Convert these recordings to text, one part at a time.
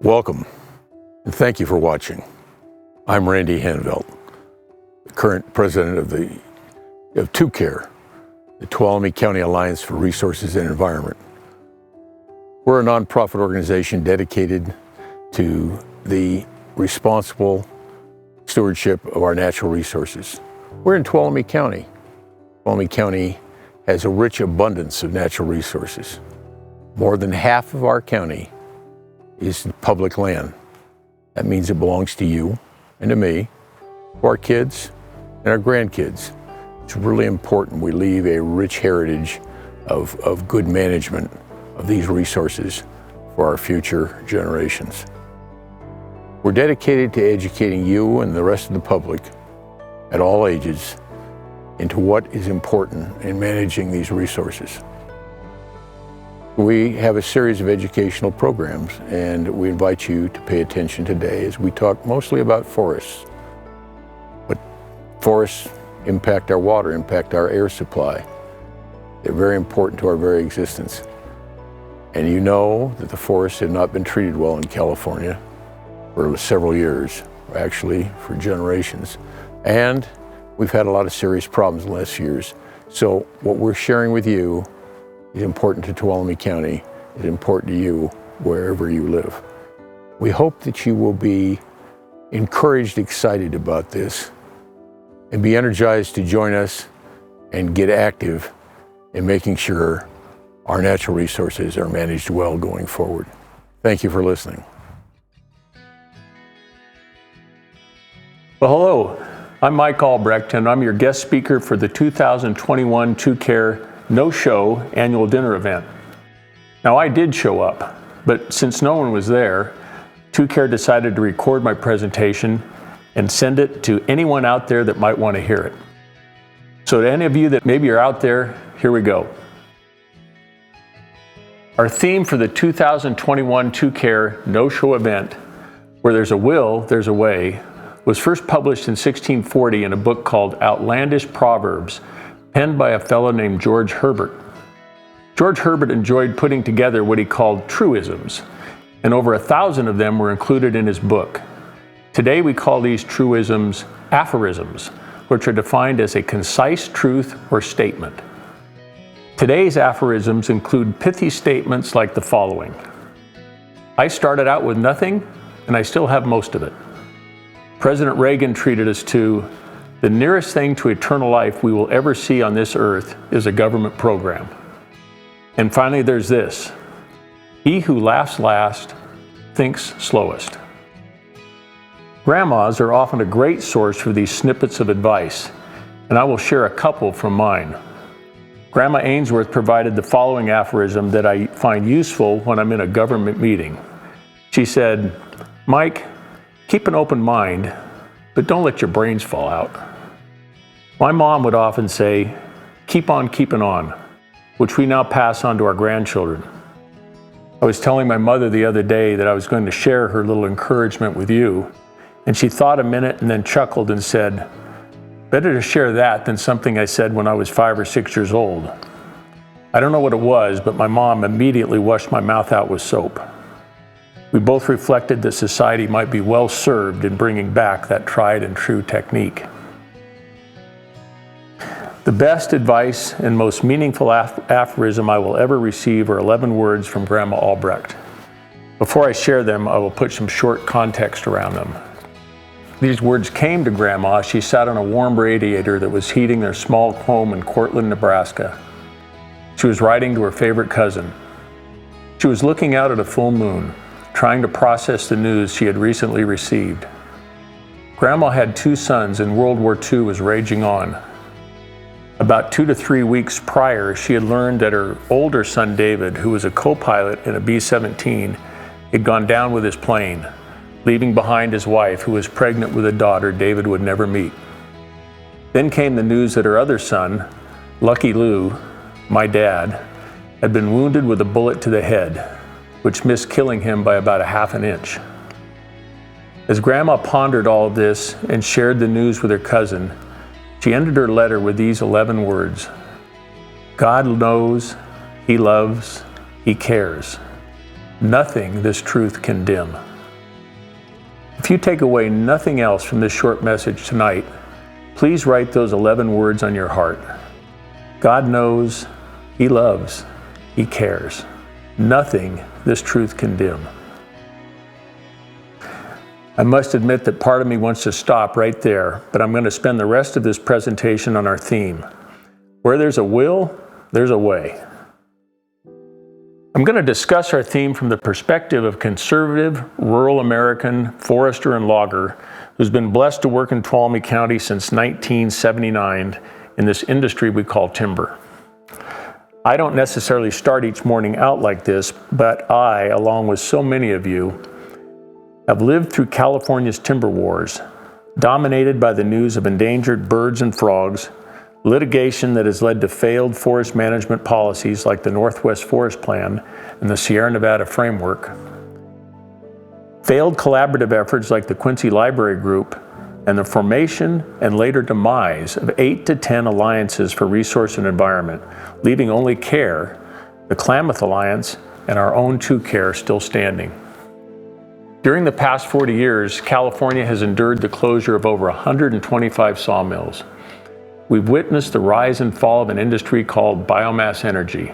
Welcome, and thank you for watching. I'm Randy Hanvelt, the current president of TuCARE, the Tuolumne County Alliance for Resources and Environment. We're a nonprofit organization dedicated to the responsible stewardship of our natural resources. We're in Tuolumne County. Tuolumne County has a rich abundance of natural resources. More than half of our county is public land. That means it belongs to you and to me, to our kids and our grandkids. It's really important we leave a rich heritage of good management of these resources for our future generations. We're dedicated to educating you and the rest of the public at all ages into what is important in managing these resources. We have a series of educational programs, and we invite you to pay attention today as we talk mostly about forests. But forests impact our water, impact our air supply. They're very important to our very existence. And you know that the forests have not been treated well in California for several years, actually for generations. And we've had a lot of serious problems in the last years. So what we're sharing with you is important to Tuolumne County, is important to you wherever you live. We hope that you will be encouraged, excited about this, and be energized to join us and get active in making sure our natural resources are managed well going forward. Thank you for listening. Well, hello, I'm Mike Albrecht, and I'm your guest speaker for the 2021 TuCARE no-show annual dinner event. Now, I did show up, but since no one was there, TuCARE decided to record my presentation and send it to anyone out there that might want to hear it. So to any of you that maybe are out there, here we go. Our theme for the 2021 TuCARE no-show event, Where There's a Will, There's a Way, was first published in 1640 in a book called Outlandish Proverbs, penned by a fellow named George Herbert. George Herbert enjoyed putting together what he called truisms, and over 1,000 of them were included in his book. Today we call these truisms aphorisms, which are defined as a concise truth or statement. Today's aphorisms include pithy statements like the following: I started out with nothing, and I still have most of it. President Reagan treated us to, the nearest thing to eternal life we will ever see on this earth is a government program. And finally, there's this: he who laughs last thinks slowest. Grandmas are often a great source for these snippets of advice, and I will share a couple from mine. Grandma Ainsworth provided the following aphorism that I find useful when I'm in a government meeting. She said, Mike, keep an open mind, but don't let your brains fall out. My mom would often say, keep on keeping on, which we now pass on to our grandchildren. I was telling my mother the other day that I was going to share her little encouragement with you, and she thought a minute and then chuckled and said, better to share that than something I said when I was 5 or 6 years old. I don't know what it was, but my mom immediately washed my mouth out with soap. We both reflected that society might be well served in bringing back that tried and true technique. The best advice and most meaningful aphorism I will ever receive are 11 words from Grandma Albrecht. Before I share them, I will put some short context around them. These words came to Grandma as she sat on a warm radiator that was heating their small home in Cortland, Nebraska. She was writing to her favorite cousin. She was looking out at a full moon, trying to process the news she had recently received. Grandma had 2 sons, and World War II was raging on. About 2 to 3 weeks prior, she had learned that her older son David, who was a co-pilot in a B-17, had gone down with his plane, leaving behind his wife, who was pregnant with a daughter David would never meet. Then came the news that her other son, Lucky Lou, my dad, had been wounded with a bullet to the head, which missed killing him by about 1/2 inch. As Grandma pondered all of this and shared the news with her cousin, she ended her letter with these 11 words: God knows, He loves, He cares. Nothing this truth can dim. If you take away nothing else from this short message tonight, please write those 11 words on your heart. God knows, He loves, He cares. Nothing this truth can dim. I must admit that part of me wants to stop right there, but I'm going to spend the rest of this presentation on our theme. Where there's a will, there's a way. I'm going to discuss our theme from the perspective of conservative, rural American forester and logger who's been blessed to work in Tuolumne County since 1979 in this industry we call timber. I don't necessarily start each morning out like this, but I, along with so many of you, have lived through California's timber wars, dominated by the news of endangered birds and frogs, litigation that has led to failed forest management policies like the Northwest Forest Plan and the Sierra Nevada Framework, failed collaborative efforts like the Quincy Library Group, and the formation and later demise of 8 to 10 alliances for resource and environment, leaving only CARE, the Klamath Alliance, and our own TuCARE still standing. During the past 40 years, California has endured the closure of over 125 sawmills. We've witnessed the rise and fall of an industry called biomass energy.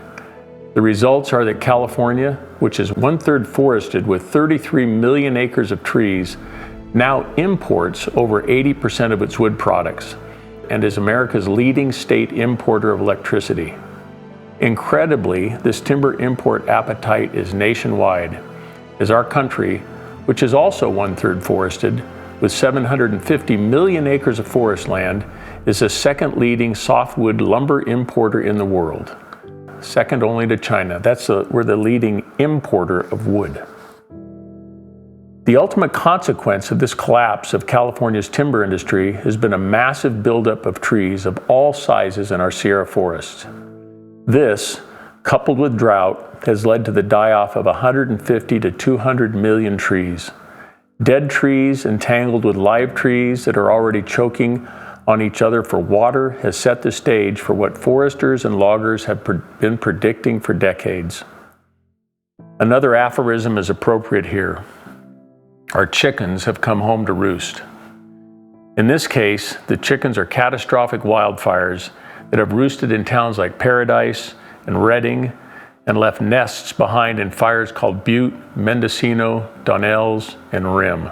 The results are that California, which is 1/3 forested with 33 million acres of trees, now imports over 80% of its wood products and is America's leading state importer of electricity. Incredibly, this timber import appetite is nationwide, as our country, which is also 1/3 forested, with 750 million acres of forest land, is the second leading softwood lumber importer in the world, second only to China. We're the leading importer of wood. The ultimate consequence of this collapse of California's timber industry has been a massive buildup of trees of all sizes in our Sierra forests. This, coupled with drought, has led to the die-off of 150 to 200 million trees. Dead trees entangled with live trees that are already choking on each other for water has set the stage for what foresters and loggers have been predicting for decades. Another aphorism is appropriate here. Our chickens have come home to roost. In this case, the chickens are catastrophic wildfires that have roosted in towns like Paradise and Redding and left nests behind in fires called Butte, Mendocino, Donnells, and Rim.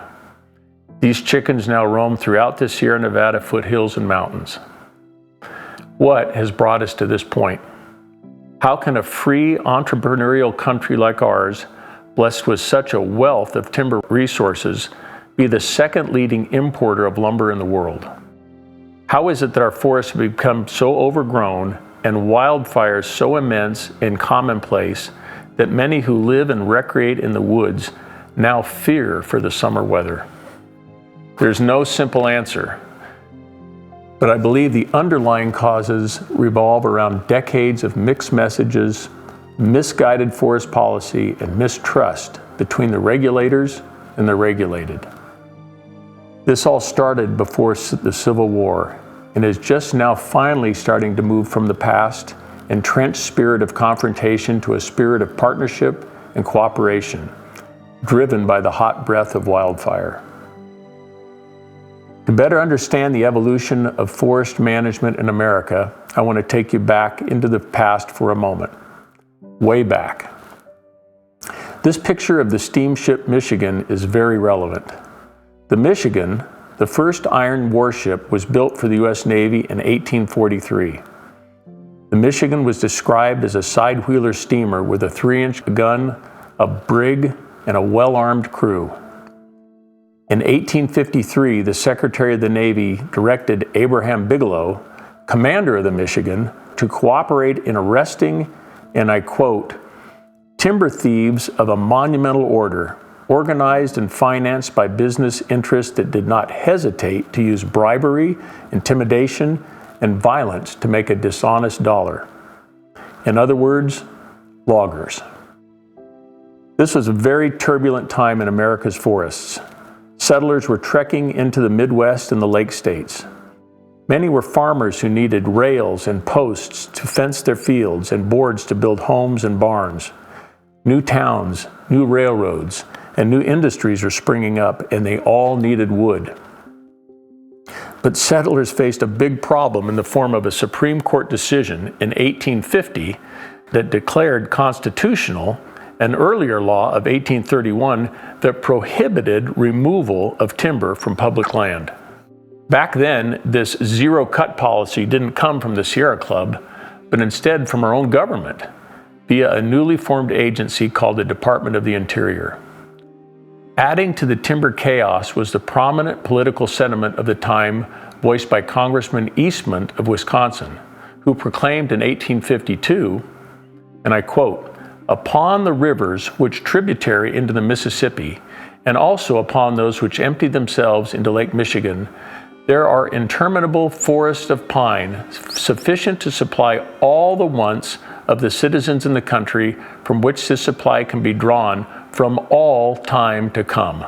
These chickens now roam throughout the Sierra Nevada foothills and mountains. What has brought us to this point? How can a free entrepreneurial country like ours, blessed with such a wealth of timber resources, be the second leading importer of lumber in the world? How is it that our forests have become so overgrown and wildfires so immense and commonplace that many who live and recreate in the woods now fear for the summer weather? There's no simple answer, but I believe the underlying causes revolve around decades of mixed messages, misguided forest policy, and mistrust between the regulators and the regulated. This all started before the Civil War and is just now finally starting to move from the past, entrenched spirit of confrontation to a spirit of partnership and cooperation, driven by the hot breath of wildfire. To better understand the evolution of forest management in America, I want to take you back into the past for a moment. Way back. This picture of the steamship Michigan is very relevant. The Michigan, the first iron warship, was built for the U.S. Navy in 1843. The Michigan was described as a side-wheeler steamer with a 3-inch gun, a brig, and a well-armed crew. In 1853, the Secretary of the Navy directed Abraham Bigelow, commander of the Michigan, to cooperate in arresting, and I quote, timber thieves of a monumental order, organized and financed by business interests that did not hesitate to use bribery, intimidation, and violence to make a dishonest dollar. In other words, loggers. This was a very turbulent time in America's forests. Settlers were trekking into the Midwest and the Lake States. Many were farmers who needed rails and posts to fence their fields and boards to build homes and barns. New towns, new railroads, and new industries were springing up, and they all needed wood. But settlers faced a big problem in the form of a Supreme Court decision in 1850 that declared constitutional an earlier law of 1831 that prohibited removal of timber from public land. Back then, this zero-cut policy didn't come from the Sierra Club, but instead from our own government, via a newly formed agency called the Department of the Interior. Adding to the timber chaos was the prominent political sentiment of the time voiced by Congressman Eastman of Wisconsin, who proclaimed in 1852, and I quote, "Upon the rivers which tributary into the Mississippi, and also upon those which empty themselves into Lake Michigan, there are interminable forests of pine sufficient to supply all the wants of the citizens in the country, from which this supply can be drawn from all time to come."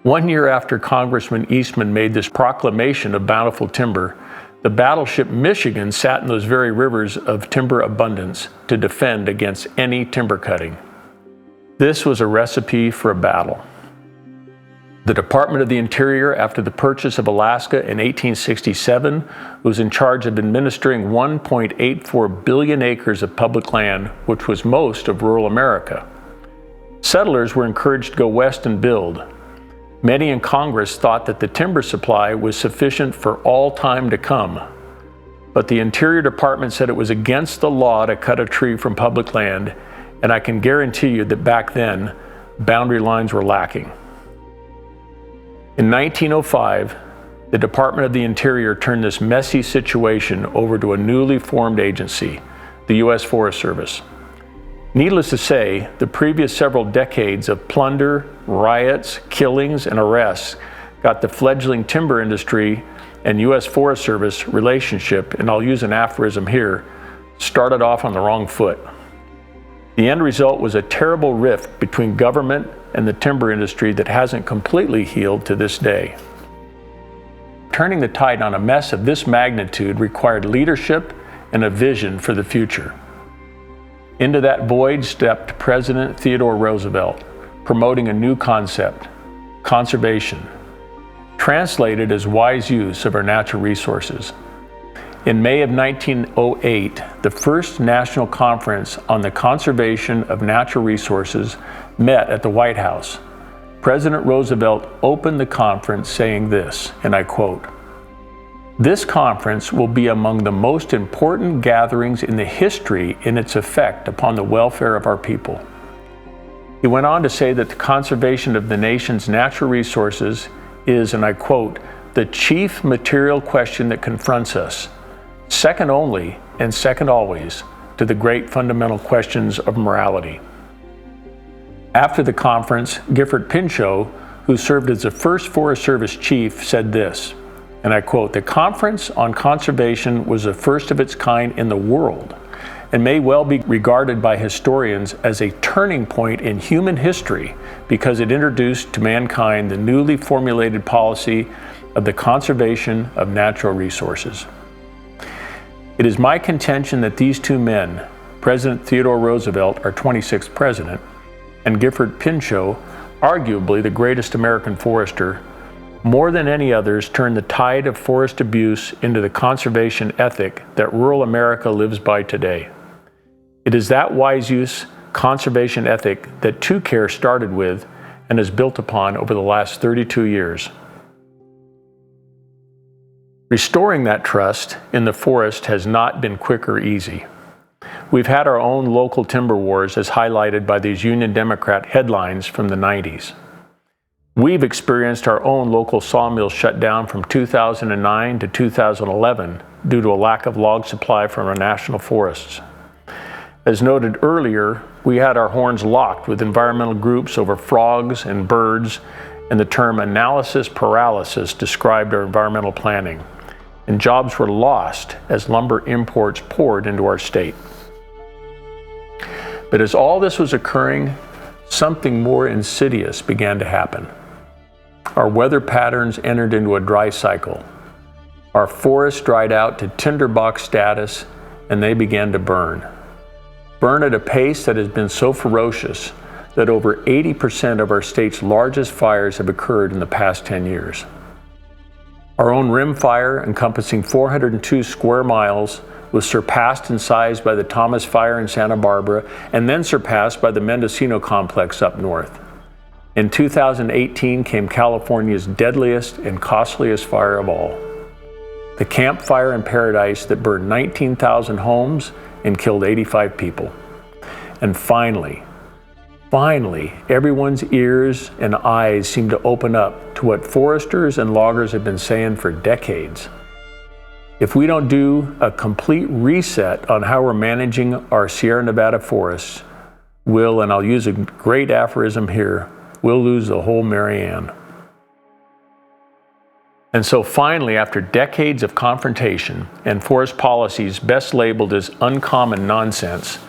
1 year after Congressman Eastman made this proclamation of bountiful timber, the battleship Michigan sat in those very rivers of timber abundance to defend against any timber cutting. This was a recipe for a battle. The Department of the Interior, after the purchase of Alaska in 1867, was in charge of administering 1.84 billion acres of public land, which was most of rural America. Settlers were encouraged to go west and build. Many in Congress thought that the timber supply was sufficient for all time to come. But the Interior Department said it was against the law to cut a tree from public land, and I can guarantee you that back then, boundary lines were lacking. In 1905, the Department of the Interior turned this messy situation over to a newly formed agency, the U.S. Forest Service. Needless to say, the previous several decades of plunder, riots, killings, and arrests got the fledgling timber industry and U.S. Forest Service relationship, and I'll use an aphorism here, started off on the wrong foot. The end result was a terrible rift between government and the timber industry that hasn't completely healed to this day. Turning the tide on a mess of this magnitude required leadership and a vision for the future. Into that void stepped President Theodore Roosevelt, promoting a new concept, conservation, translated as wise use of our natural resources. In May of 1908, the first national conference on the conservation of natural resources met at the White House. President Roosevelt opened the conference saying this, and I quote, "This conference will be among the most important gatherings in the history in its effect upon the welfare of our people." He went on to say that the conservation of the nation's natural resources is, and I quote, "the chief material question that confronts us, second only and second always to the great fundamental questions of morality." After the conference, Gifford Pinchot, who served as the first Forest Service chief, said this, and I quote, "The conference on conservation was the first of its kind in the world and may well be regarded by historians as a turning point in human history because it introduced to mankind the newly formulated policy of the conservation of natural resources." It is my contention that these two men, President Theodore Roosevelt, our 26th president, and Gifford Pinchot, arguably the greatest American forester, more than any others turned the tide of forest abuse into the conservation ethic that rural America lives by today. It is that wise use conservation ethic that TuCAREs started with and has built upon over the last 32 years. Restoring that trust in the forest has not been quick or easy. We've had our own local timber wars as highlighted by these Union Democrat headlines from the 90s. We've experienced our own local sawmills shut down from 2009 to 2011 due to a lack of log supply from our national forests. As noted earlier, we had our horns locked with environmental groups over frogs and birds, and the term analysis paralysis described our environmental planning. And jobs were lost as lumber imports poured into our state. But as all this was occurring, something more insidious began to happen. Our weather patterns entered into a dry cycle. Our forests dried out to tinderbox status, and they began to burn. Burn at a pace that has been so ferocious that over 80% of our state's largest fires have occurred in the past 10 years. Our own rim fire, encompassing 402 square miles, was surpassed in size by the Thomas Fire in Santa Barbara and then surpassed by the Mendocino Complex up north. In 2018 came California's deadliest and costliest fire of all, the Camp Fire in Paradise that burned 19,000 homes and killed 85 people. And finally, everyone's ears and eyes seem to open up to what foresters and loggers have been saying for decades. If we don't do a complete reset on how we're managing our Sierra Nevada forests, we'll, and I'll use a great aphorism here, we'll lose the whole Marianne. And so finally, after decades of confrontation and forest policies best labeled as uncommon nonsense,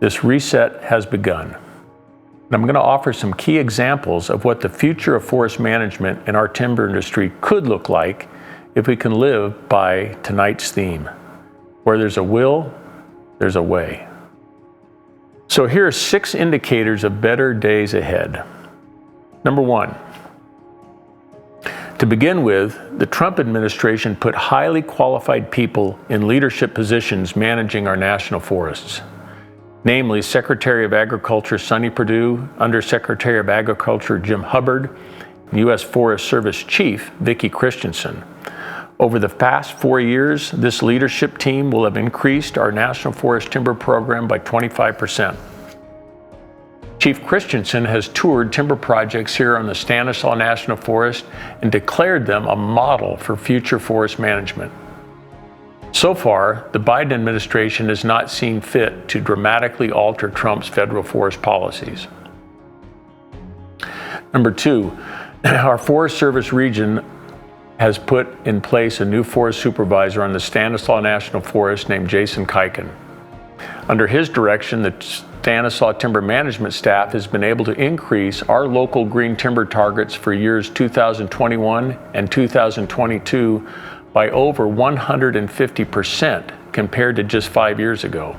this reset has begun. And I'm going to offer some key examples of what the future of forest management in our timber industry could look like if we can live by tonight's theme. Where there's a will, there's a way. So here are 6 indicators of better days ahead. Number 1. To begin with, the Trump administration put highly qualified people in leadership positions managing our national forests. Namely, Secretary of Agriculture Sonny Perdue, Undersecretary of Agriculture Jim Hubbard, and U.S. Forest Service Chief Vicki Christensen. Over the past 4 years, this leadership team will have increased our National Forest Timber Program by 25%. Chief Christensen has toured timber projects here on the Stanislaus National Forest and declared them a model for future forest management. So far, the Biden administration has not seen fit to dramatically alter Trump's federal forest policies. Number 2, our Forest Service region has put in place a new forest supervisor on the Stanislaus National Forest named Jason Kiken. Under his direction, the Stanislaus Timber Management staff has been able to increase our local green timber targets for years 2021 and 2022 by over 150% compared to just 5 years ago.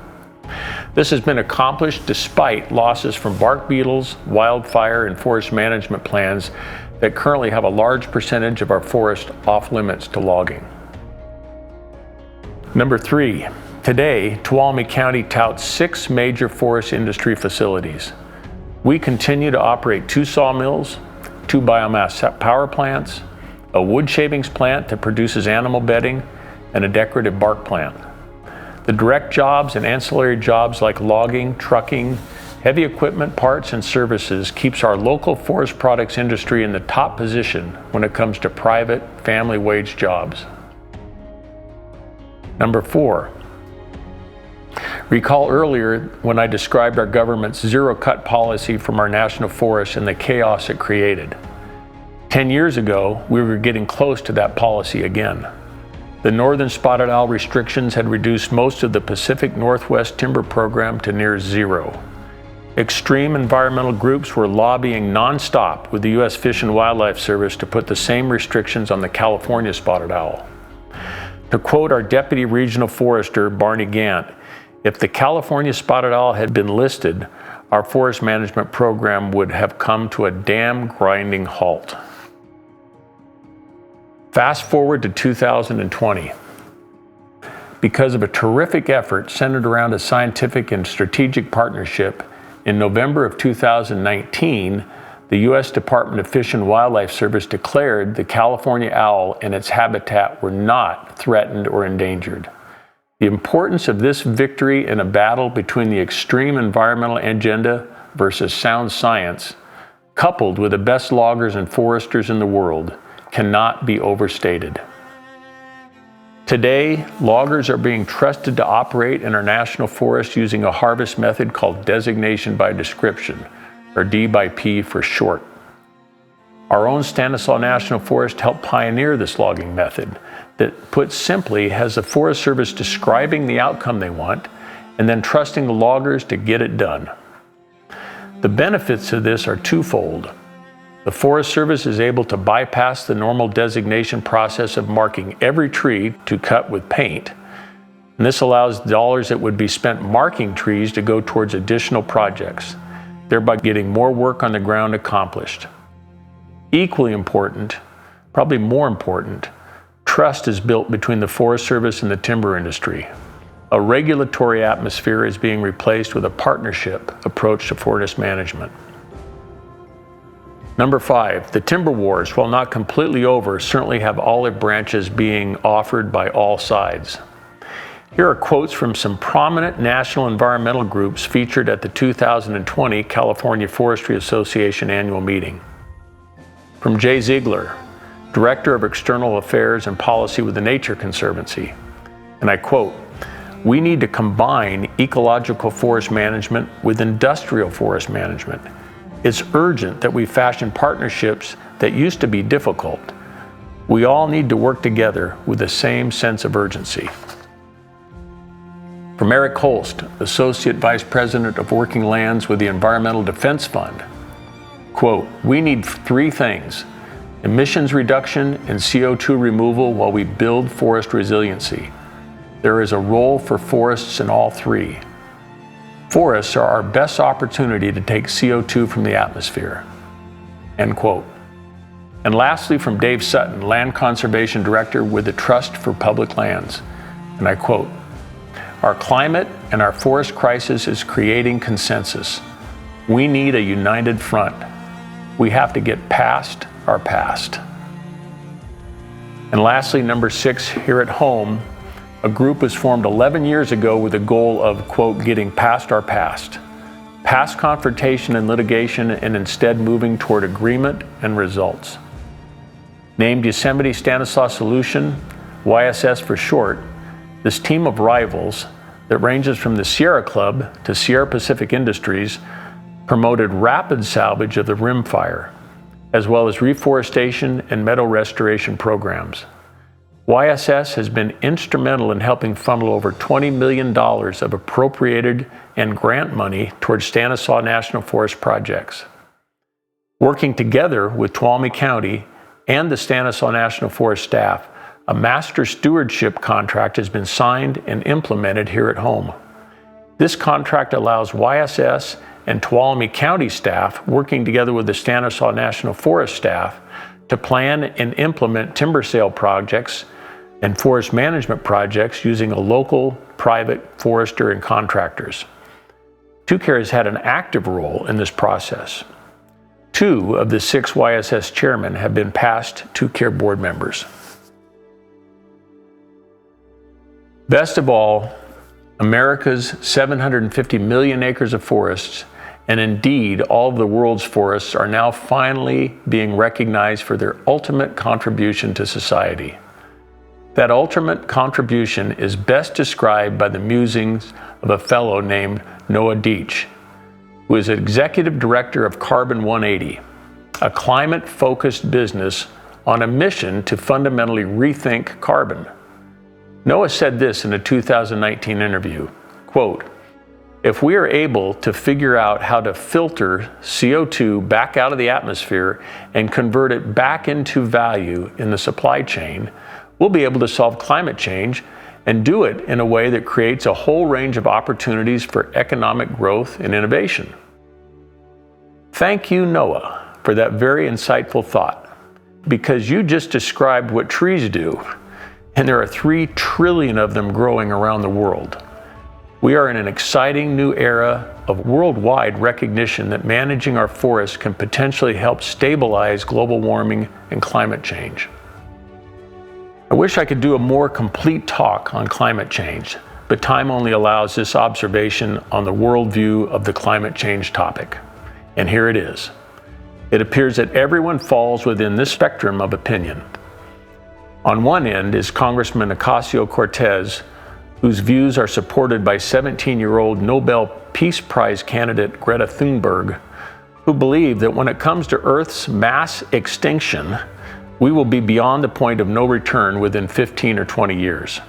This has been accomplished despite losses from bark beetles, wildfire, and forest management plans that currently have a large percentage of our forest off limits to logging. Number 3, today, Tuolumne County touts 6 major forest industry facilities. We continue to operate 2 sawmills, 2 biomass power plants, a wood shavings plant that produces animal bedding, and a decorative bark plant. The direct jobs and ancillary jobs like logging, trucking, heavy equipment, parts, and services keeps our local forest products industry in the top position when it comes to private, family wage jobs. Number 4, recall earlier when I described our government's zero-cut policy from our national forests and the chaos it created. 10 years ago, we were getting close to that policy again. The northern spotted owl restrictions had reduced most of the Pacific Northwest timber program to near zero. Extreme environmental groups were lobbying nonstop with the U.S. Fish and Wildlife Service to put the same restrictions on the California spotted owl. To quote our Deputy Regional Forester, Barney Gant, if the California spotted owl had been listed, our forest management program would have come to a damn grinding halt. Fast forward to 2020. Because of a terrific effort centered around a scientific and strategic partnership, in November of 2019, the U.S. Department of Fish and Wildlife Service declared the California owl and its habitat were not threatened or endangered. The importance of this victory in a battle between the extreme environmental agenda versus sound science, coupled with the best loggers and foresters in the world, cannot be overstated. Today, loggers are being trusted to operate in our national forest using a harvest method called designation by description, or D by P for short. Our own Stanislaus National Forest helped pioneer this logging method that, put simply, has the Forest Service describing the outcome they want and then trusting the loggers to get it done. The benefits of this are twofold. The Forest Service is able to bypass the normal designation process of marking every tree to cut with paint, and this allows dollars that would be spent marking trees to go towards additional projects. thereby getting more work on the ground accomplished. Equally important, probably more important, trust is built between the Forest Service and the timber industry. A regulatory atmosphere is being replaced with a partnership approach to forest management. Number 5, the timber wars, while not completely over, certainly have olive branches being offered by all sides. Here are quotes from some prominent national environmental groups featured at the 2020 California Forestry Association annual meeting. From Jay Ziegler, Director of External Affairs and Policy with the Nature Conservancy, and I quote, "We need to combine ecological forest management with industrial forest management. It's urgent that we fashion partnerships that used to be difficult. We all need to work together with the same sense of urgency." From Eric Holst, Associate Vice President of Working Lands with the Environmental Defense Fund, quote, "We need 3 things: emissions reduction and CO2 removal while we build forest resiliency. There is a role for forests in all 3. Forests are our best opportunity to take CO2 from the atmosphere." End quote. And lastly, from Dave Sutton, Land Conservation Director with the Trust for Public Lands, and I quote, "Our climate and our forest crisis is creating consensus. We need a united front. We have to get past our past." And lastly, number 6, here at home, a group was formed 11 years ago with the goal of, quote, "getting past our past confrontation and litigation, and instead moving toward agreement and results." Named Yosemite Stanislaus Solution, YSS for short, this team of rivals that ranges from the Sierra Club to Sierra Pacific Industries promoted rapid salvage of the rim fire, as well as reforestation and meadow restoration programs. YSS has been instrumental in helping funnel over $20 million of appropriated and grant money towards Stanislaus National Forest projects. Working together with Tuolumne County and the Stanislaus National Forest staff, a master stewardship contract has been signed and implemented here at home. This contract allows YSS and Tuolumne County staff, working together with the Stanislaus National Forest staff, to plan and implement timber sale projects and forest management projects using a local private forester and contractors. TuCAREs had an active role in this process. 2 of the 6 YSS chairmen have been past TuCARE board members. Best of all, America's 750 million acres of forests, and indeed all of the world's forests, are now finally being recognized for their ultimate contribution to society. That ultimate contribution is best described by the musings of a fellow named Noah Deach, who is Executive Director of Carbon 180, a climate-focused business on a mission to fundamentally rethink carbon. Noah said this in a 2019 interview, quote, "If we are able to figure out how to filter CO2 back out of the atmosphere and convert it back into value in the supply chain, we'll be able to solve climate change and do it in a way that creates a whole range of opportunities for economic growth and innovation." Thank you, Noah, for that very insightful thought, because you just described what trees do, and there are 3 trillion of them growing around the world. We are in an exciting new era of worldwide recognition that managing our forests can potentially help stabilize global warming and climate change. I wish I could do a more complete talk on climate change, but time only allows this observation on the worldview of the climate change topic. And here it is. It appears that everyone falls within this spectrum of opinion. On one end is Congressman Ocasio-Cortez, whose views are supported by 17-year-old Nobel Peace Prize candidate Greta Thunberg, who believe that when it comes to Earth's mass extinction, we will be beyond the point of no return within 15 or 20 years.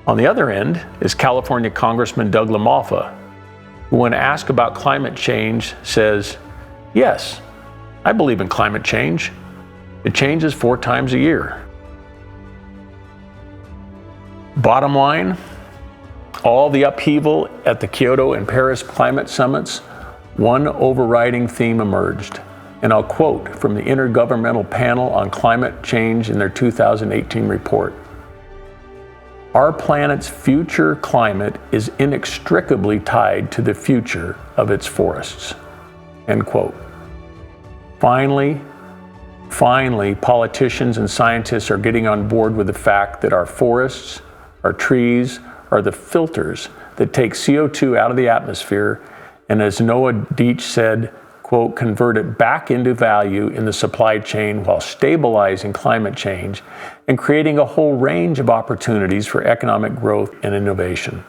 On the other end is California Congressman Doug LaMalfa, who, when asked about climate change, says, "Yes, I believe in climate change. It changes 4 times a year." Bottom line, all the upheaval at the Kyoto and Paris climate summits, one overriding theme emerged, and I'll quote from the Intergovernmental Panel on Climate Change in their 2018 report. Our planet's future climate is inextricably tied to the future of its forests. End quote. Finally, politicians and scientists are getting on board with the fact that our forests, our trees, are the filters that take CO2 out of the atmosphere, and as Noah Deach said, quote, convert it back into value in the supply chain while stabilizing climate change and creating a whole range of opportunities for economic growth and innovation.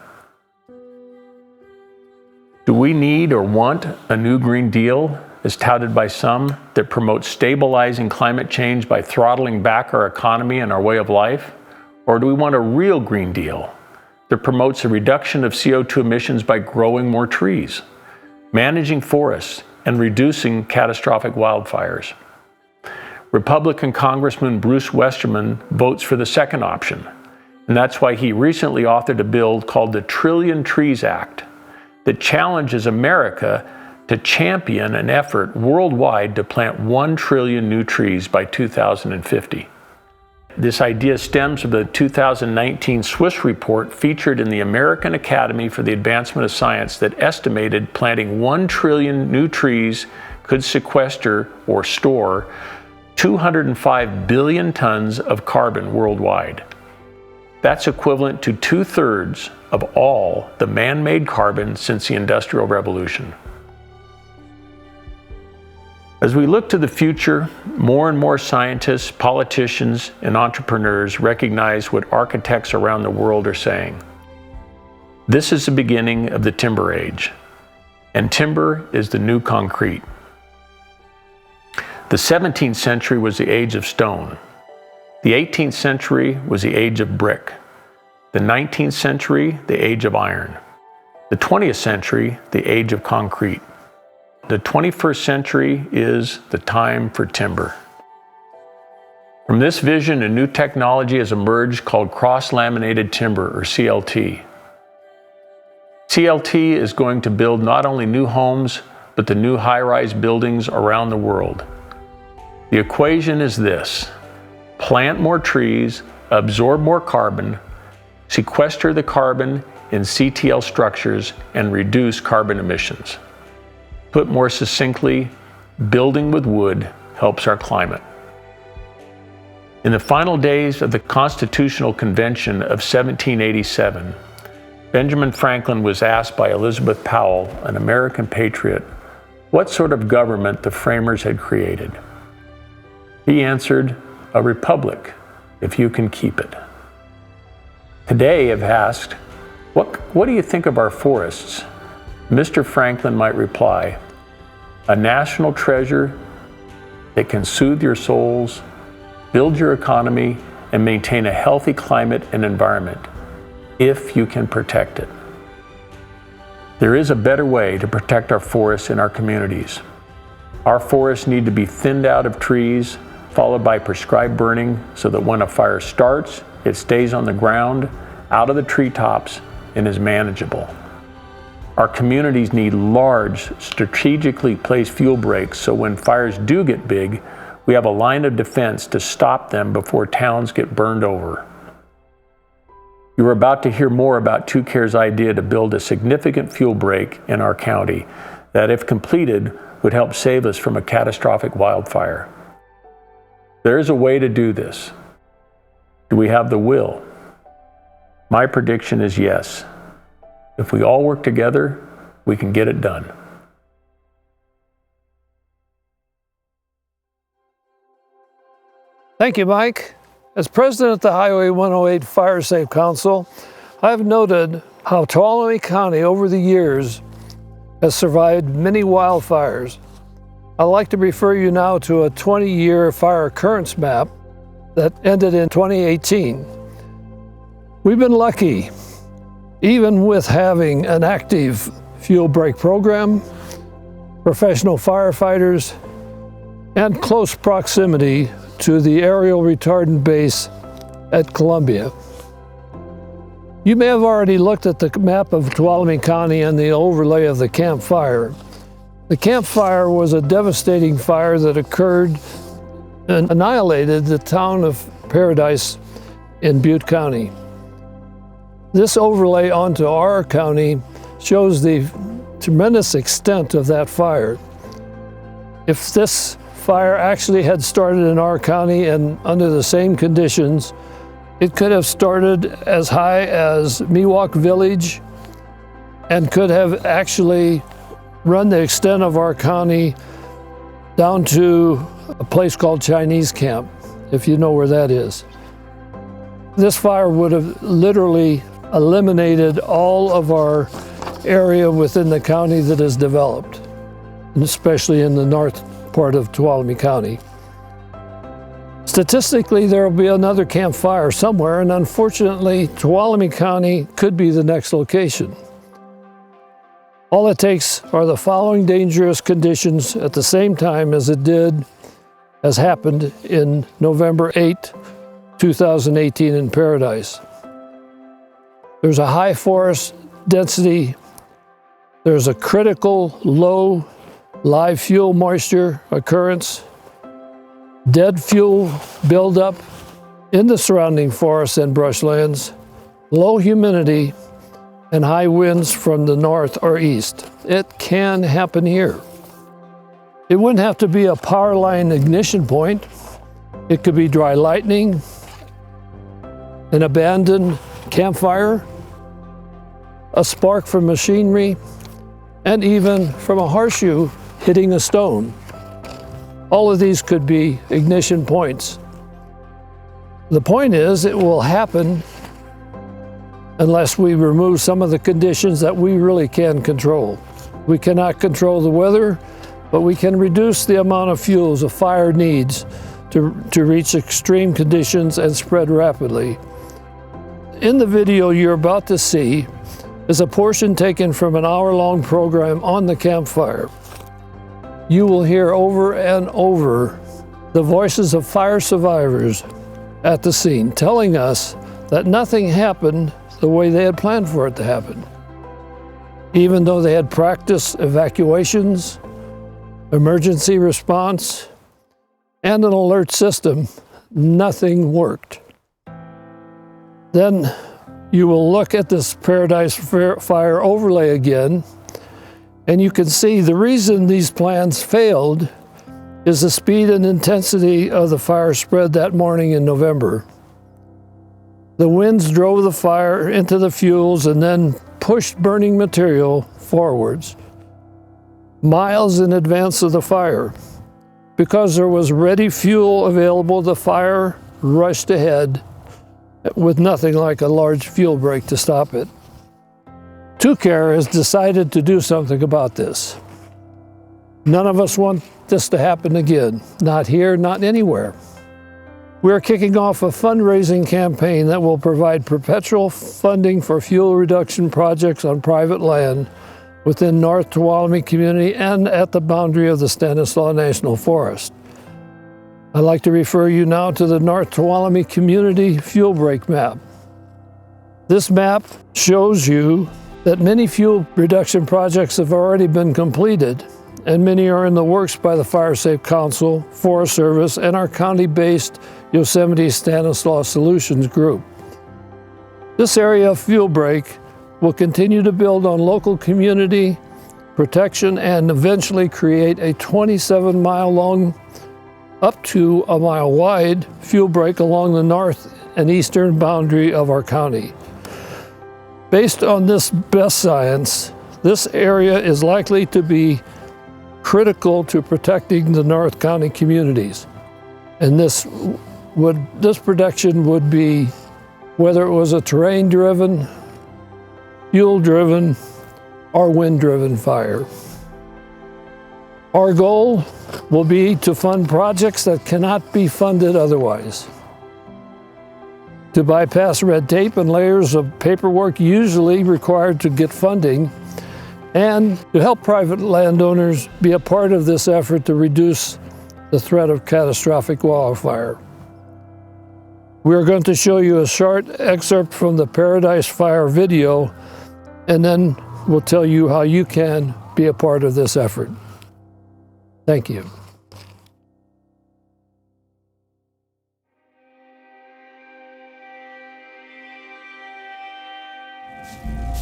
Do we need or want a new Green Deal, as touted by some, that promotes stabilizing climate change by throttling back our economy and our way of life? Or do we want a real Green Deal that promotes a reduction of CO2 emissions by growing more trees, managing forests, and reducing catastrophic wildfires? Republican Congressman Bruce Westerman votes for the second option, and that's why he recently authored a bill called the Trillion Trees Act that challenges America to champion an effort worldwide to plant 1 trillion new trees by 2050. This idea stems from the 2019 Swiss report featured in the American Academy for the Advancement of Science that estimated planting 1 trillion new trees could sequester or store 205 billion tons of carbon worldwide. That's equivalent to 2/3 of all the man-made carbon since the Industrial Revolution. As we look to the future, more and more scientists, politicians, and entrepreneurs recognize what architects around the world are saying. This is the beginning of the timber age, and timber is the new concrete. The 17th century was the age of stone. The 18th century was the age of brick. The 19th century, the age of iron. The 20th century, the age of concrete. The 21st century is the time for timber. From this vision, a new technology has emerged called cross-laminated timber, or CLT. CLT is going to build not only new homes, but the new high-rise buildings around the world. The equation is this: plant more trees, absorb more carbon, sequester the carbon in CTL structures, and reduce carbon emissions. Put more succinctly, building with wood helps our climate. In the final days of the Constitutional Convention of 1787, Benjamin Franklin was asked by Elizabeth Powell, an American patriot, what sort of government the framers had created. He answered, "A republic, if you can keep it." Today, if asked, what do you think of our forests? Mr. Franklin might reply, "A national treasure that can soothe your souls, build your economy, and maintain a healthy climate and environment, if you can protect it." There is a better way to protect our forests in our communities. Our forests need to be thinned out of trees, followed by prescribed burning, so that when a fire starts, it stays on the ground, out of the treetops, and is manageable. Our communities need large, strategically placed fuel breaks, so when fires do get big, we have a line of defense to stop them before towns get burned over. You are about to hear more about TuCAREs' idea to build a significant fuel break in our county that, if completed, would help save us from a catastrophic wildfire. There is a way to do this. Do we have the will? My prediction is yes. If we all work together, we can get it done. Thank you, Mike. As president of the Highway 108 Fire Safe Council, I've noted how Tuolumne County over the years has survived many wildfires. I'd like to refer you now to a 20-year fire occurrence map that ended in 2018. We've been lucky, even with having an active fuel break program, professional firefighters, and close proximity to the aerial retardant base at Columbia. You may have already looked at the map of Tuolumne County and the overlay of the Camp Fire. The Camp Fire was a devastating fire that occurred and annihilated the town of Paradise in Butte County. This overlay onto our county shows the tremendous extent of that fire. If this fire actually had started in our county and under the same conditions, it could have started as high as Miwok Village and could have actually run the extent of our county down to a place called Chinese Camp, if you know where that is. This fire would have literally eliminated all of our area within the county that is developed, and especially in the north part of Tuolumne County. Statistically, there will be another Camp Fire somewhere, and unfortunately, Tuolumne County could be the next location. All it takes are the following dangerous conditions at the same time as happened in November 8, 2018 in Paradise. There's a high forest density, there's a critical low live fuel moisture occurrence, dead fuel buildup in the surrounding forests and brushlands, low humidity, and high winds from the north or east. It can happen here. It wouldn't have to be a power line ignition point. It could be dry lightning, an abandoned campfire, a spark from machinery, and even from a horseshoe hitting a stone. All of these could be ignition points. The point is, it will happen unless we remove some of the conditions that we really can control. We cannot control the weather, but we can reduce the amount of fuels a fire needs to reach extreme conditions and spread rapidly. In the video you're about to see is a portion taken from an hour-long program on the campfire. You will hear over and over the voices of fire survivors at the scene telling us that nothing happened the way they had planned for it to happen. Even though they had practiced evacuations, emergency response, and an alert system, nothing worked. Then you will look at this Paradise Fire overlay again, and you can see the reason these plans failed is the speed and intensity of the fire spread that morning in November. The winds drove the fire into the fuels and then pushed burning material forwards, miles in advance of the fire. Because there was ready fuel available, the fire rushed ahead with nothing like a large fuel break to stop it. TuCARE has decided to do something about this. None of us want this to happen again, not here, not anywhere. We're kicking off a fundraising campaign that will provide perpetual funding for fuel reduction projects on private land within North Tuolumne community and at the boundary of the Stanislaus National Forest. I'd like to refer you now to the North Tuolumne Community Fuel Break Map. This map shows you that many fuel reduction projects have already been completed, and many are in the works by the Fire Safe Council, Forest Service, and our county-based Yosemite Stanislaus Solutions Group. This area of fuel break will continue to build on local community protection and eventually create a 27-mile long, up to a mile wide fuel break along the north and eastern boundary of our county. Based on this best science, this area is likely to be critical to protecting the North County communities. And this protection would be whether it was a terrain-driven, fuel-driven, or wind-driven fire. Our goal will be to fund projects that cannot be funded otherwise, to bypass red tape and layers of paperwork usually required to get funding, and to help private landowners be a part of this effort to reduce the threat of catastrophic wildfire. We are going to show you a short excerpt from the Paradise Fire video, and then we'll tell you how you can be a part of this effort. Thank you.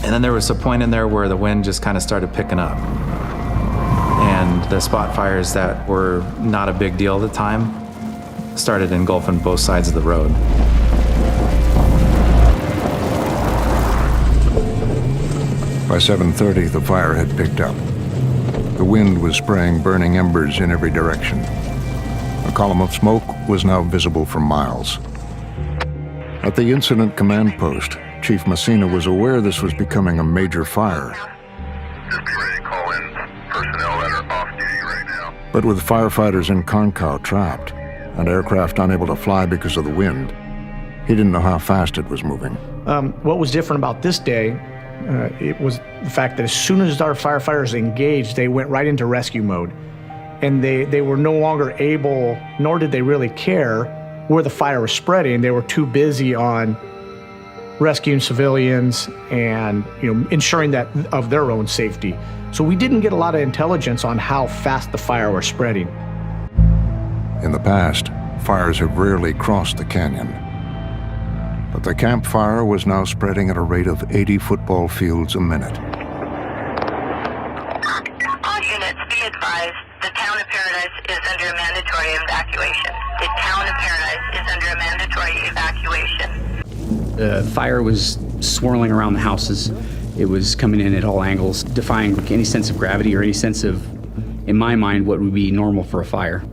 And then there was a point in there where the wind just kind of started picking up. And the spot fires that were not a big deal at the time started engulfing both sides of the road. By 7:30, the fire had picked up. The wind was spraying burning embers in every direction. A column of smoke was now visible for miles. At the incident command post, Chief Messina was aware this was becoming a major fire. Just be ready to call in personnel that are off duty right now. But with firefighters in Concow trapped and aircraft unable to fly because of the wind, he didn't know how fast it was moving. What was different about this day, it was the fact that as soon as our firefighters engaged, they went right into rescue mode. And they were no longer able, nor did they really care where the fire was spreading. They were too busy on rescuing civilians and ensuring that of their own safety. So we didn't get a lot of intelligence on how fast the fire was spreading. In the past, fires have rarely crossed the canyon. But the camp fire was now spreading at a rate of 80 football fields a minute. All units, be advised, the town of Paradise is under a mandatory evacuation. The town of Paradise is under a mandatory evacuation. The fire was swirling around the houses. It was coming in at all angles, defying any sense of gravity or any sense of, in my mind, what would be normal for a fire.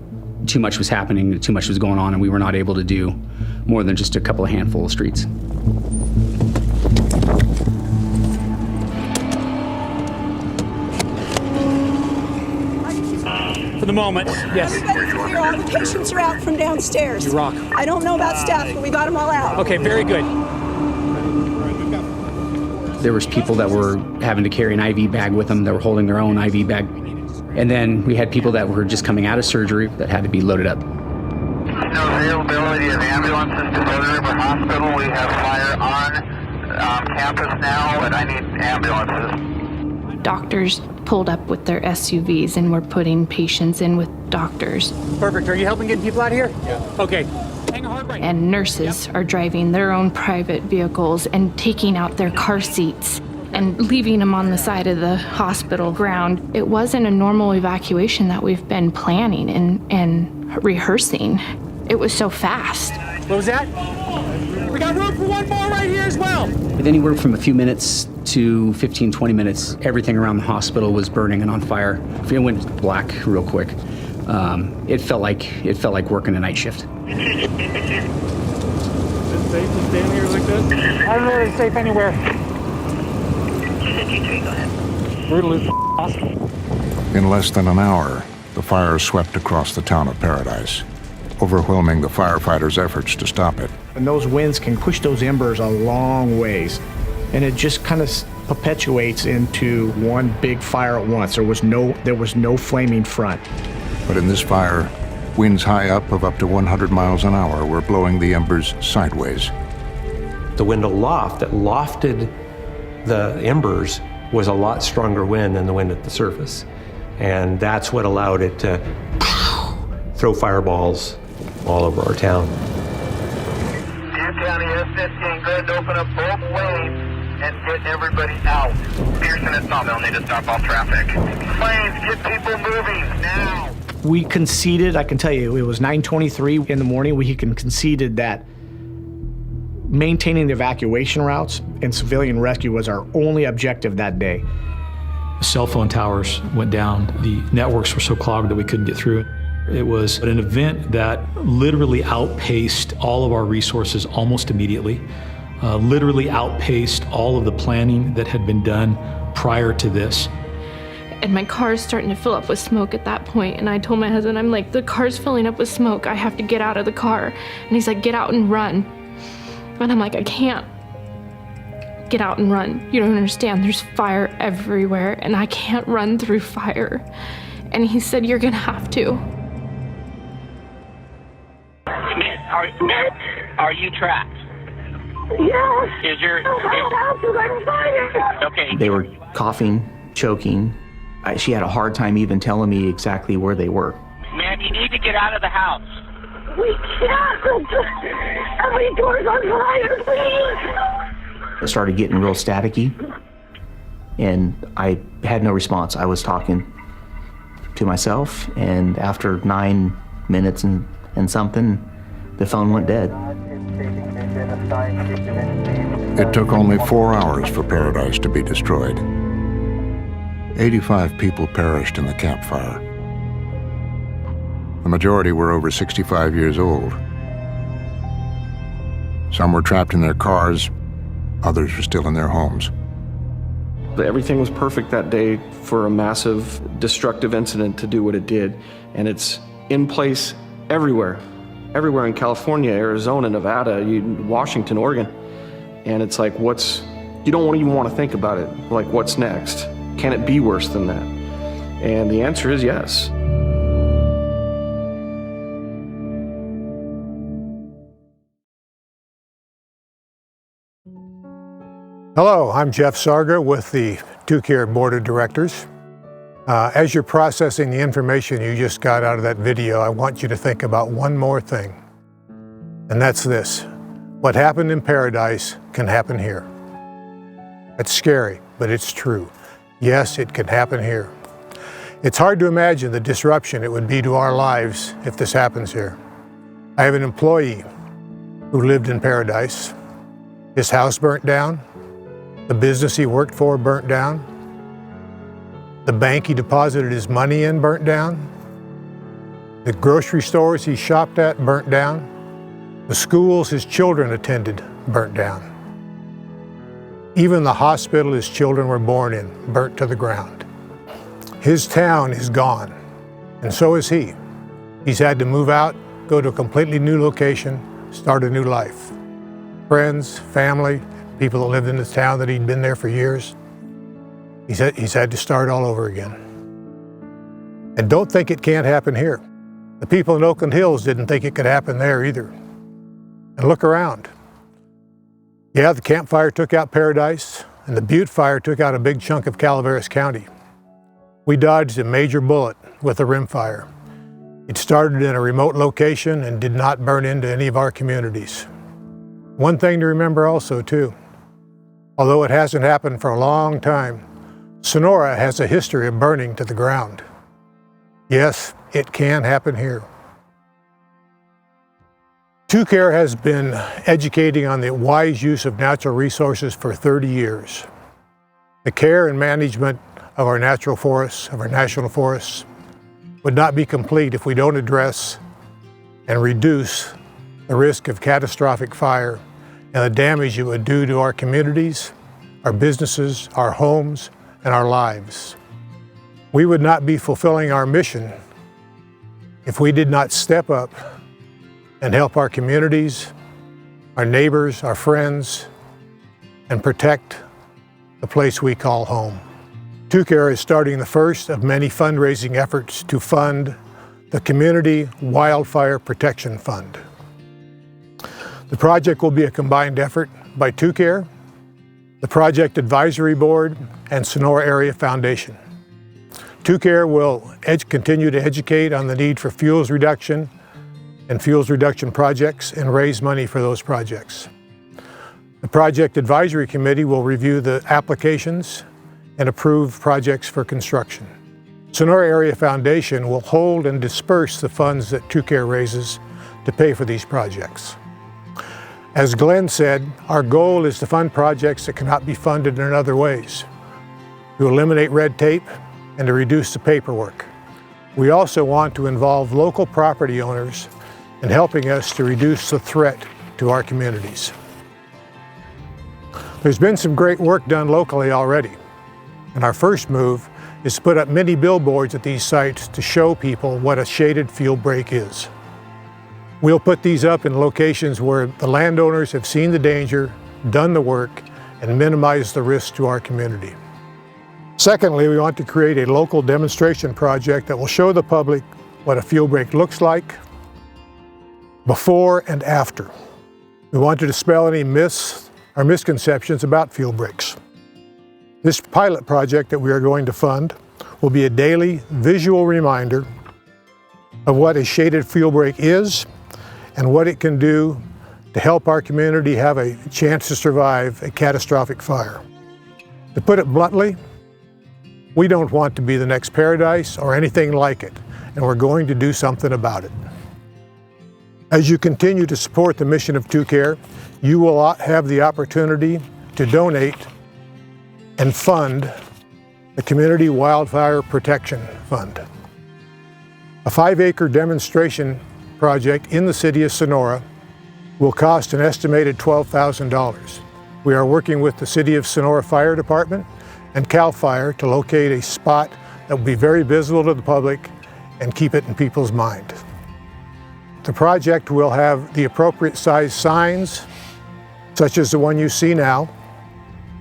Too much was happening, too much was going on, and we were not able to do more than just a couple of handful of streets. For the moment, yes. Everybody's here. All the patients are out from downstairs. You rock. I don't know about staff, but we got them all out. Okay, very good. There was people that were having to carry an IV bag with them, that were holding their own IV bag. And then we had people that were just coming out of surgery that had to be loaded up. No availability of ambulances to Southern River Hospital. We have fire on campus now, and I need ambulances. Doctors pulled up with their SUVs and were putting patients in with doctors. Perfect. Are you helping get people out of here? Yeah. Okay. Hang a hard right. And nurses are driving their own private vehicles and taking out their car seats and leaving them on the side of the hospital ground. It wasn't a normal evacuation that we've been planning and rehearsing. It was so fast. What was that? We got room for one more right here as well. With anywhere from a few minutes to 15, 20 minutes, everything around the hospital was burning and on fire. It went black real quick. It felt like working a night shift. Is it safe to stand here like this? I don't know if it's safe anywhere. 253, go ahead. We're gonna lose the hospital. In less than an hour, the fire swept across the town of Paradise, overwhelming the firefighters' efforts to stop it. And those winds can push those embers a long ways. And it just kind of perpetuates into one big fire at once. There was no flaming front. But in this fire, winds high up to 100 miles an hour were blowing the embers sideways. The wind aloft that lofted the embers was a lot stronger wind than the wind at the surface. And that's what allowed it to throw fireballs all over our town. County F-15, good to open up both lanes and get everybody out. Pearson and Sawmill need to stop all traffic. Planes, get people moving now. We conceded, I can tell you, it was 9:23 in the morning. We conceded that maintaining the evacuation routes and civilian rescue was our only objective that day. Cell phone towers went down. The networks were so clogged that we couldn't get through it. It was an event that literally outpaced all of our resources almost immediately, literally outpaced all of the planning that had been done prior to this. And my car's starting to fill up with smoke at that point. And I told my husband, I'm like, the car's filling up with smoke. I have to get out of the car. And he's like, get out and run. And I'm like, I can't get out and run. You don't understand. There's fire everywhere and I can't run through fire. And he said, you're gonna have to. Are you trapped? Yes. Is your... Okay. They were coughing, choking, She had a hard time even telling me exactly where they were. Ma'am, you need to get out of the house. We can't. Every door's on fire, please. It started getting real staticky, and I had no response. I was talking to myself, and after 9 minutes and something, the phone went dead. It took only 4 hours for Paradise to be destroyed. 85 people perished in the campfire. The majority were over 65 years old. Some were trapped in their cars, others were still in their homes. Everything was perfect that day for a massive destructive incident to do what it did, and it's in place everywhere in California, Arizona, Nevada, Washington, Oregon. And it's like, you don't even want to think about it. Like, what's next? Can it be worse than that? And the answer is yes. Hello, I'm Jeff Sarga with the TuCARE Board of Directors. As you're processing the information you just got out of that video, I want you to think about one more thing, and that's this. What happened in Paradise can happen here. It's scary, but it's true. Yes, it can happen here. It's hard to imagine the disruption it would be to our lives if this happens here. I have an employee who lived in Paradise. His house burnt down. The business he worked for burnt down. The bank he deposited his money in burnt down. The grocery stores he shopped at burnt down. The schools his children attended burnt down. Even the hospital his children were born in burnt to the ground. His town is gone, and so is he. He's had to move out, go to a completely new location, start a new life. Friends, family, people that lived in the town that he'd been there for years. He's had to start all over again. And don't think it can't happen here. The people in Oakland Hills didn't think it could happen there either. And look around. Yeah, the Camp Fire took out Paradise, and the Butte Fire took out a big chunk of Calaveras County. We dodged a major bullet with a rim fire. It started in a remote location and did not burn into any of our communities. One thing to remember also, too, although it hasn't happened for a long time, Sonora has a history of burning to the ground. Yes, it can happen here. TuCARE has been educating on the wise use of natural resources for 30 years. The care and management of our natural forests, of our national forests, would not be complete if we don't address and reduce the risk of catastrophic fire and the damage it would do to our communities, our businesses, our homes, and our lives. We would not be fulfilling our mission if we did not step up and help our communities, our neighbors, our friends, and protect the place we call home. TuCARE is starting the first of many fundraising efforts to fund the Community Wildfire Protection Fund. The project will be a combined effort by TuCARE, the Project Advisory Board, and Sonora Area Foundation. TuCARE will continue to educate on the need for fuels reduction and fuels reduction projects and raise money for those projects. The Project Advisory Committee will review the applications and approve projects for construction. Sonora Area Foundation will hold and disperse the funds that TuCARE raises to pay for these projects. As Glenn said, our goal is to fund projects that cannot be funded in other ways, to eliminate red tape and to reduce the paperwork. We also want to involve local property owners in helping us to reduce the threat to our communities. There's been some great work done locally already, and our first move is to put up many billboards at these sites to show people what a shaded field break is. We'll put these up in locations where the landowners have seen the danger, done the work, and minimized the risk to our community. Secondly, we want to create a local demonstration project that will show the public what a field break looks like before and after. We want to dispel any myths or misconceptions about field breaks. This pilot project that we are going to fund will be a daily visual reminder of what a shaded fuel break is and what it can do to help our community have a chance to survive a catastrophic fire. To put it bluntly, we don't want to be the next Paradise or anything like it, and we're going to do something about it. As you continue to support the mission of TuCARE, you will have the opportunity to donate and fund the Community Wildfire Protection Fund. A 5-acre demonstration project in the city of Sonora will cost an estimated $12,000. We are working with the City of Sonora Fire Department and CAL FIRE to locate a spot that will be very visible to the public and keep it in people's mind. The project will have the appropriate size signs, such as the one you see now,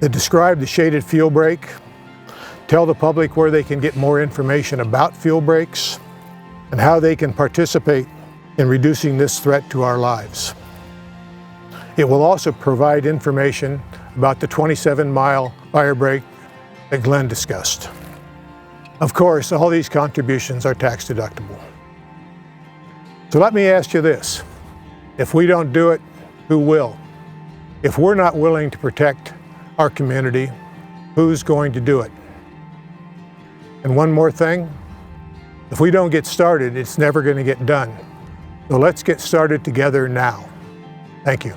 that describe the shaded fuel break, tell the public where they can get more information about fuel breaks, and how they can participate in reducing this threat to our lives. It will also provide information about the 27-mile fire break that Glenn discussed. Of course, all these contributions are tax deductible. So let me ask you this. If we don't do it, who will? If we're not willing to protect our community, who's going to do it? And one more thing, if we don't get started, it's never going to get done. So let's get started together now. Thank you.